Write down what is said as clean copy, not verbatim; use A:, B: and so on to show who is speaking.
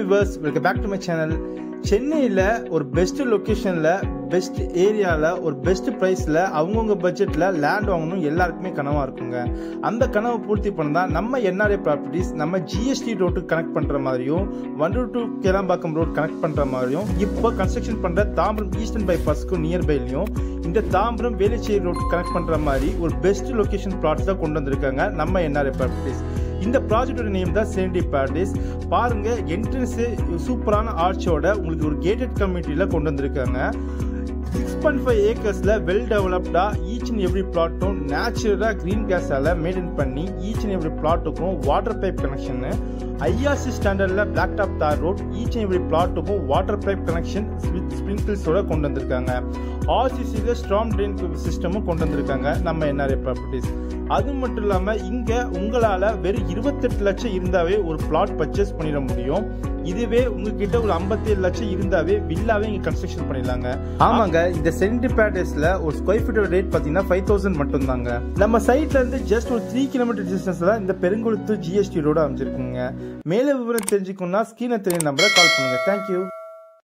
A: viewers, welcome back to my channel. சென்னையில் ஒரு best லொக்கேஷனில் பெஸ்ட் ஏரியாவில் ஒரு பெஸ்ட் ப்ரைஸில் அவங்கவுங்க பட்ஜெட்டில் லேண்ட் வாங்கணும் எல்லாருக்குமே கனவாக இருக்குங்க. அந்த கனவை பூர்த்தி பண்ணால் நம்ம என்ஆர்ஏ ப்ராப்பர்ட்டிஸ் நம்ம ஜிஎஸ்டி ரோட்டுக்கு கனெக்ட் பண்ணுற மாதிரியும் Wandoor to Kelambakkam road connect பண்ணுற மாதிரியும் இப்போ கன்ஸ்ட்ரக்ஷன் பண்ணுற தாம்பரம் ஈஸ்டர்ன் பைபாஸ்க்கும் நியர்பைலையும் இந்த தாம்பரம் வேலுச்சேரி ரோடு கனெக்ட் பண்ணுற மாதிரி ஒரு பெஸ்ட் லொக்கேஷன் பிளாட்ஸ் தான் கொண்டு வந்திருக்காங்க நம்ம என்ஆர்ஏ ப்ராப்பர்ட்டிஸ். இந்த ப்ராஜெக்டோட நேம் தான் செரெனிட்டி பாரடைஸ். பாருங்க, என்ட்ரன்ஸ் சூப்பரான ஆர்ச்சோட உங்களுக்கு ஒரு கேட்டட் கம்யூனிட்டியில கொண்டு வந்திருக்காங்க. 6.5 ஏக்கர்ஸ்ல வெல் டெவலப்டா ஈச் அண்ட் எவ்ரி பிளாட்டும் நேச்சுரலா கிரீன் கேஸால மெயின்டைன் பண்ணி ஈச் அண்ட் எவ்ரி பிளாட்டுக்கும் வாட்டர் பைப் கனெக்ஷன், ஐஆர்சி ஸ்டாண்டர்ட்ல பிளாக் டாப் தார் ரோட் ஈச் அண்ட் எவ்ரி பிளாட்டுக்கும் வாட்டர் பைப் கனெக்ஷன் வித் ஸ்ப்ரிங்கிள்ஸோட கொண்டு வந்திருக்காங்க. ஆர்சிசில ஸ்ட்ராங் ட்ரெயின் சிஸ்டமும் கொண்டு வந்திருக்காங்க நம்ம என்ஆர்ஏ ப்ராப்பர்ட்டிஸ். அது மட்டும் இல்லாம இங்க உங்களால வெறும் 28 லட்சம் இருந்தாவே ஒரு பிளாட் பர்ச்சேஸ் பண்ணிட முடியும். இதுவே உங்ககிட்ட ஒரு 57 லட்சம் இருந்தாவே வில்லாவே இங்க கன்ஸ்ட்ரக்ஷன் பண்ணிடலாங்க. ஆமாங்க, இந்த செரெனிட்டி பாரடைஸ்ல ஒரு ஸ்கொயர் ஃபீட்டோட ரேட் பாத்தீங்கன்னா 5000 மட்டும் தாங்க. நம்ம சைட்ல இருந்து ஜஸ்ட் ஒரு 3 கிலோமீட்டர் டிஸ்டன்ஸ்ல இந்த பெருங்குளத்தூர் ஜிஎஸ்டி ரோடு அமைஞ்சிருக்குங்க. மேல விவரம் தெரிஞ்சுக்கணும்னா ஸ்கிரீன்ல தெரிய நம்பரை கால் பண்ணுங்க. தேங்க்யூ.